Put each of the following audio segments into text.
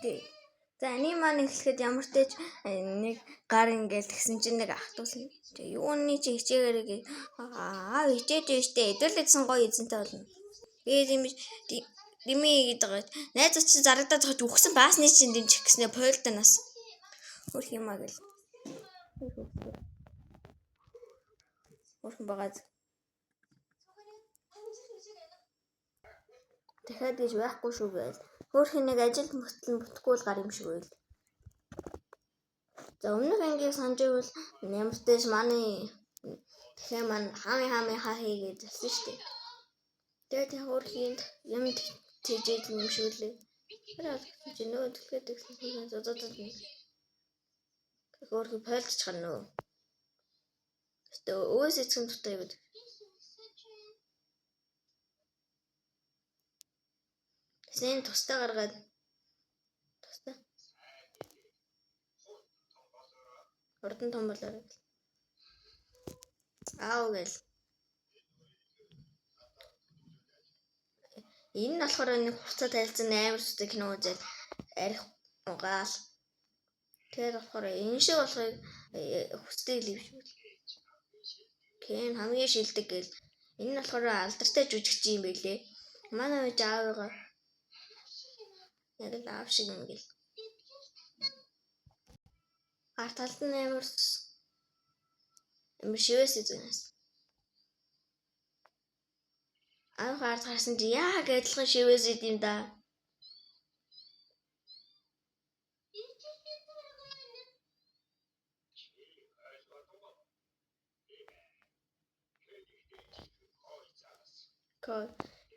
Тий. За энэ маань эхлэхэд ямар ч тач нэг гар ингээл тэгсэн чинь нэг ах тусна. Юуны чи хичээгээрээ хичээж штэ эдэлсэн гоё эзэнтэй болно. Тэгээд юм дими гэдэг байгаа. Найз чи зарагдаад зогж өгсөн баасны чинь дэмжих гэснээр пойлтанаас. Хөрх юмаа гэл. Хөрхэн байгаа. Дахиад гэж байхгүй шүү гээл. Хөрхэн нэг ажил бүтэхгүй л гар юм шиг байл. За өмнөх ангийн санаж байвал ямар ч тач манай тэгэхээр маань хаами хаа хийгээд ирсэн шүү дээ. Тэгээд хөрхийн юм тийжээд юм шиг лээ. Хараад чи нөө тэгэхээр тэгсэн зодод нь. Хөрхи пойлж чарна нөө. Тэ өөс эцгэн тутай гэдэг. Тэсний тустай гаргаад тустай. Ордон том болоо. Гэл. Энэ нь болохоор нэг хуцаа тайлцсан амар сүтэй кино үзэл арих угаал. Тэгэхээр болохоор энэ шиг болохыг хүсдэг юм шиг. Хэн хамгийн шилдэг гэл энэ нь болохоор алдартай жүжигч юм байлээ. Манай ээж аавыгаа яг л аав шиг юм гэл. Талд нь амар шивээс үзэнэс. Аав харсан чи яг адилхан шивээс идэм да.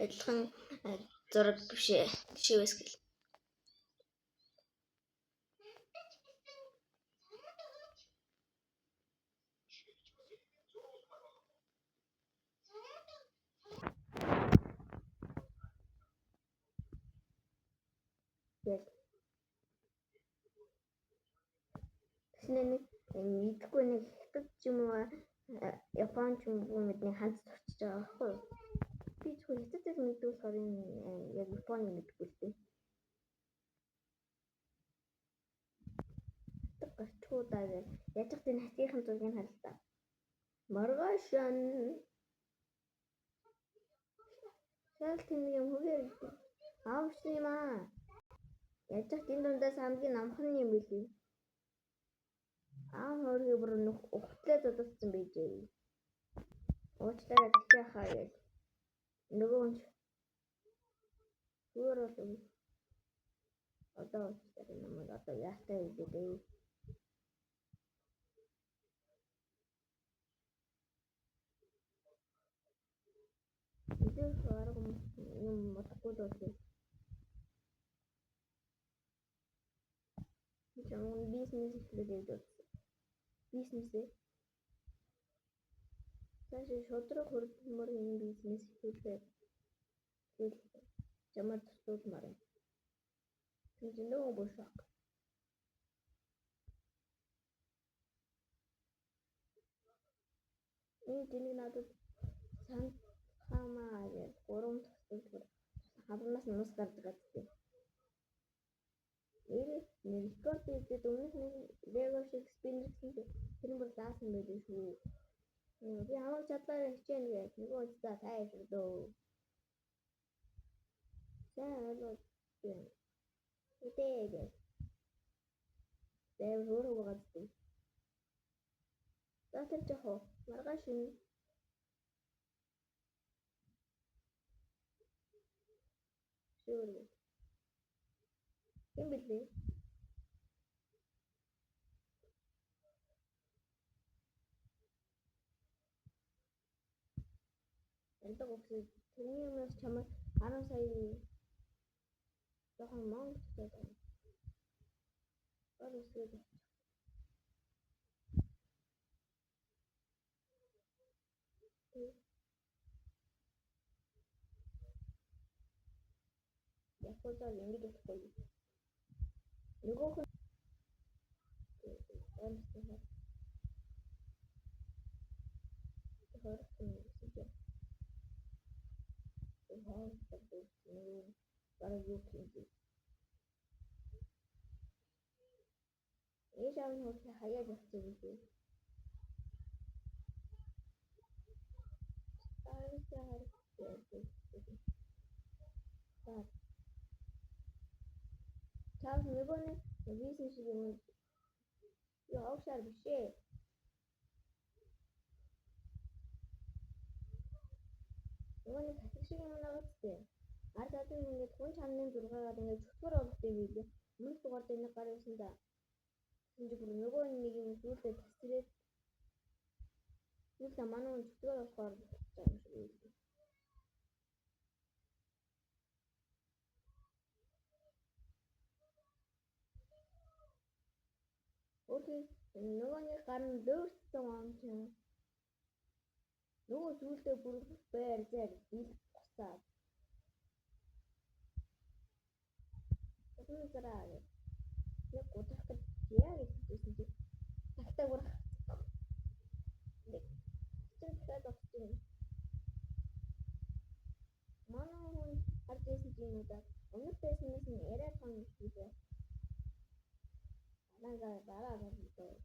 Адилхан зураг биш шивээс гэл. Тэсний мэдгүй нэг хятад ч юм уу Япон ч юм уу мэдний ханц турчиж байгаа байхгүй юу? Би зөвхөн хятадыг мэддэг болохоор энэ яг Японы мэдгүй л дээ. Гачуудаа яаж ч энэ хатгийнхан зургийг харах та. Маргаашан шал тийм юм хөөр аавсан юм аа. Яаж ч энэ дундаас хамгийн намхан юм билий. Хөргий бүр ухтлаа додсон байжээ. Уучлаарай тэгтээ хаа яа. Нөгөө хүн хөр бол одоо уучлаарай намайг одоо яастай хэлээ. Идэх арга юм бодохгүй л байна. Жамун бизнес хийлээд бизнесээ цааш шодрог хөрдмөр юм бизнес хийлээ. Чамд тусуулмаар юм. Тэгж нөгөө бошок. Энийг надад сан хамаа гэж гурван тусал хамнаас нус гардаг гэдэг. Нэг рекорд хийгээд өмнөх нэг Lego шиг спиннерсэн тэр нь бүр заасан байдаг шүү. Би хамаг чадлаа хичээнэ гэж нөгөө удаа тайвшрдөө. Сайн үдээгээ. Дэв руу гаддаг. Затэр жоо маргааш нь шүүрээ. Юм билээ. Энтэг өгсөн тэрний юмс чамд 10 сая жоохон Монгол гэдэг. Оросууд. Яхуудаа ингэж өгөхгүй. Нөгөө хүн Ээж аав нь хөрхи хаяад явчих юм бэ. Чаас нөгөөний визэн шиг юм явшаар биш ээ. Нөгөөний хатаг шиг юм байгаа ч ард адын ингээд хүн чамны 6-аар ингээд чөтгөр болгохгүй билээ. Мөн дугаар дээр нэг гар байсан да. Энд бүр нөгөө нэг юм зүйлээ тасрээд юу манаа чөтгөр болохоор байгаа юм шиг байлээ. Окей, нөгөөний гар нь лөөссөн юм чинь. Нөгөө зүйлдээ бүр байр зэр бил гусаад. Тэрээ яг удах гэж яа гэсэн чи тагтаа бүр чинь дахиад очсон. Манай хүн харж байсан юм уу да. Өмнөд байснаас нь яриа том юм шиг байна. Бараа гэдэг.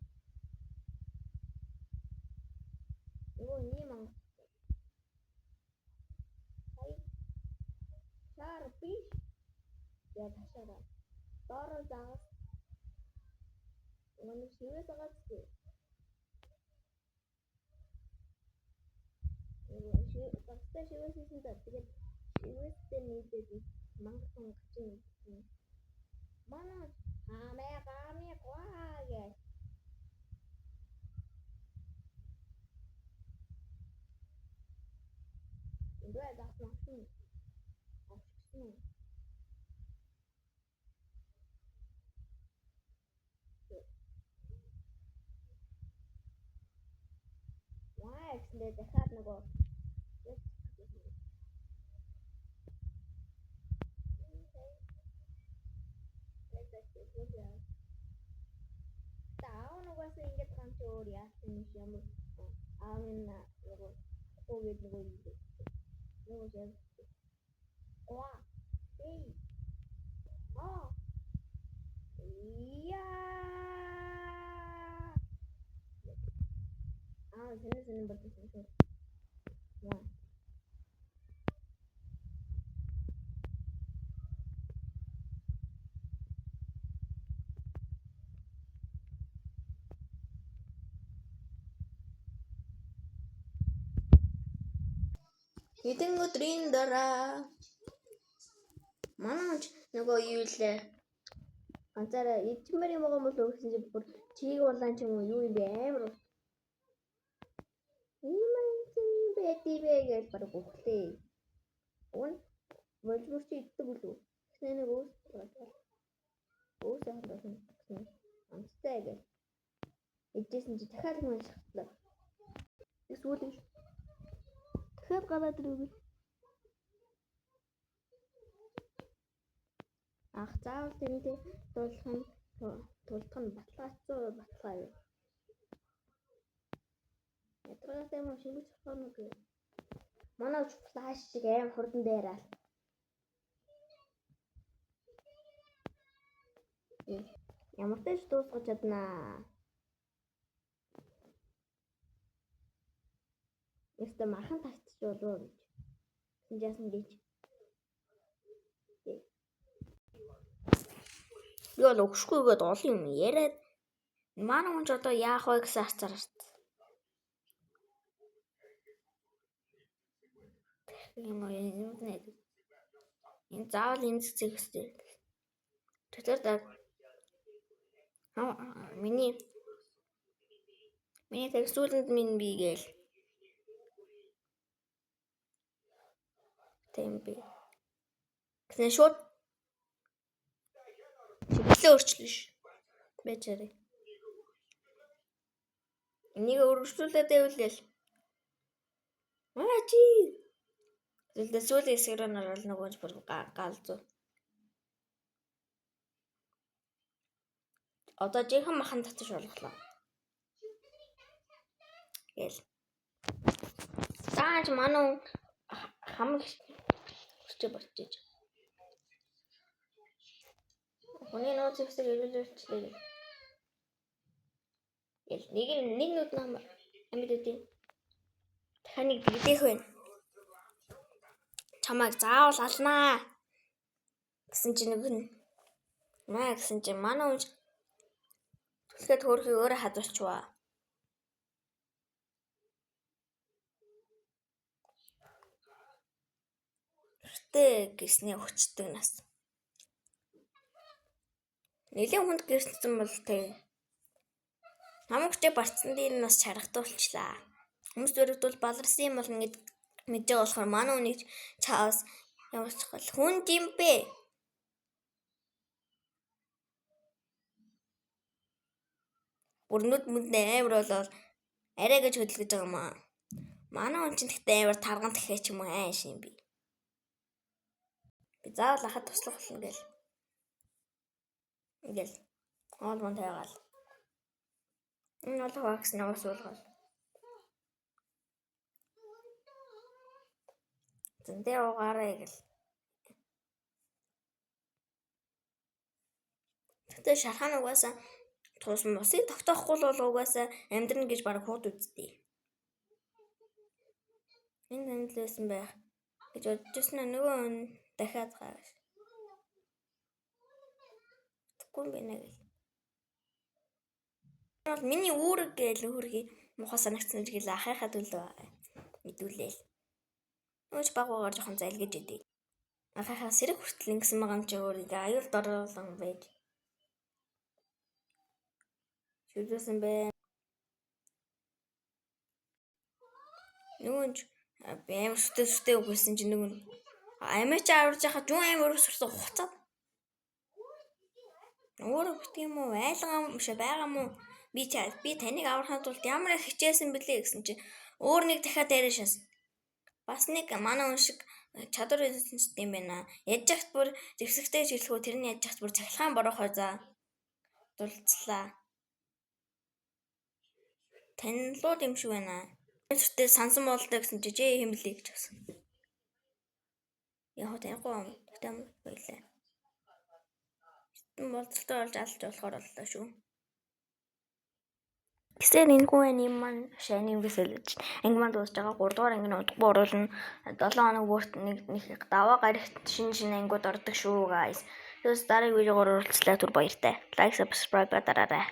Нөгөө ийм анх. Хай. Чар биш. Я ташаа. Дороо загас. Өнөө шивээс загас. Багтаа шивээс хийсэн даа. Тэгээд шивээстэй нийлээд мангасан гачиг. Манай гами гуагаа. Ингээд ахмасан. Ахсан. Ваа гэсэндээ дахиад нөгөө таав нугаас ингэж гамч өөр яасан юм аав минь нөгөө covid нөгөө юм яг оо эй сэнэн бодсон шүү. Хэдэн өдрийн дараа манай нөгөө юу лээ ганцаараа идмэр юм байгаа бол өгсөн чи бүр чиг улаан ч юм уу юу юм бэ амар ийм бэдибэ гэж баг өгтлээ. Уун волбор чи иддэг үлээ. Тэний нэг өөсөө хандсан амттай гэж эдгэсэн чи дахиад юм шахтлаа. Эсвэл дахиад гараад ирвэл ах заавал тэнтэй тулдах нь батлаа юу. Ятрагтай юм шингэж болох нь үгүй. Манай флаш шиг аим хурдан дээрээ. Ямар ч дуусгаж чаднаа. Яста махан тагтч болов гэж. Яасан гэж. Яа л өгшгүйгээд олон юм яриад манай хүн ч одоо яах вэ гэсэн харцаар. Юм нэ. Энэ заавал энэ зэг хэвчээ. Тэгэхээр миний текстүүлэнд минь би гээл. Темби. Гэсэн шууд чиглэлээ өөрчлөн ш. Бэчээрээ. Энийг өөрчлүүлээд байвал чи зүйлдээ сүүлийн хэсгээр нь орол нөгөөж бүр галзуу. Одоо жинхэнэ махан татчих болголоо. Гэл. Тааж мануу хамаг борчиж. Хүний нөөц хэсэг ирүүлүүлчихлээ. Гэл нэг нүд намар амьд үдээ. Дахиад нэг дэгдэх байна. Чамайг заавал алнаа гэсэн чинь нэг нь маа гэсэн чинь манай хүн түлхээ төөрхийг өөрөө хадвалчваа. Гэтэ гиснээ өчтдөг нас. Нэлийн хүнд гэрсэн бол тэг. Намагчээ барцсан дээр нас чаргатуулчлаа. Хүмүүс өрөвдөл баларсан юм бол ингэж мэдэж байгаа болохоор манай хүнийг чаавс явуулчихвал хүн юм бэ. Бүрнүүд мүнд амар болол арай гэж хөдөлгөж байгаа юм аа. Манай хүн чинь тэгтээ амар тарган дахиа ч юм уу ааш юм би. Би заавал ахад туслах болно гэл. Ингээл хоолмон тайгаал. Энэ бол вакс наваас уулгал. Зөндөө угаарай гэл. Тэгтээ шархан угаасаа тус мосыг тогтоохгүй бол угаасаа амьдрна гэж баг хууд үзтээ. Энэ тэнэлсэн байх гэж бодчихсон нөгөө дахиад гавш. Тэггүй байна гэл. Бол миний үүрэг гээл өөргий муха санагцсан гэж ахыхаа төлөө мэдүүлээл. Нөөч багуугаар жоохон залгиж идэв. Ахыхаа сэрэг хүртэл ингэсэн байгаа юм чи өөрийгөө аюул доруулан байж. Шүдсэн бэ. Нүгүнч амар сүтээ үгүйсэн чи нүгүн амиач аварж яхад юу амар өрсөрсөн хуцаад. Өөрөө бит юм уу айлгам биш байгаа мó би таныг аврахын тулд ямар их хичээсэн бэлээ гэсэн чи өөр нэг дахиад яриа шас. Бас нэг манай хүн шиг чадвар эзэнс юм байна. Ядж захт бүр зэвсэгтэй жилхүү тэрний ядж захт бүр цахилгаан борохоо за дулцлаа. Танилууд юм шиг байна. Тэртээ сансан болтой гэсэн чи хэм блэ гэж басан. Яг танихгүй юм. Тэгтээ байлаа. Болцолтой болж алж болохоор боллоо шүү. Гэсэн энэ хүн юм маань шайны үгсэлж ангиманд дуусж байгаа 3 дугаар ангийн удахгүй оруулна 7 хоног бүрт нэг даваа гарагт шинэ ангиуд ордог шүү guys. Тэрс дараагийн видеогоор уулзлаа түр баяртай. Like subscribe дараарай.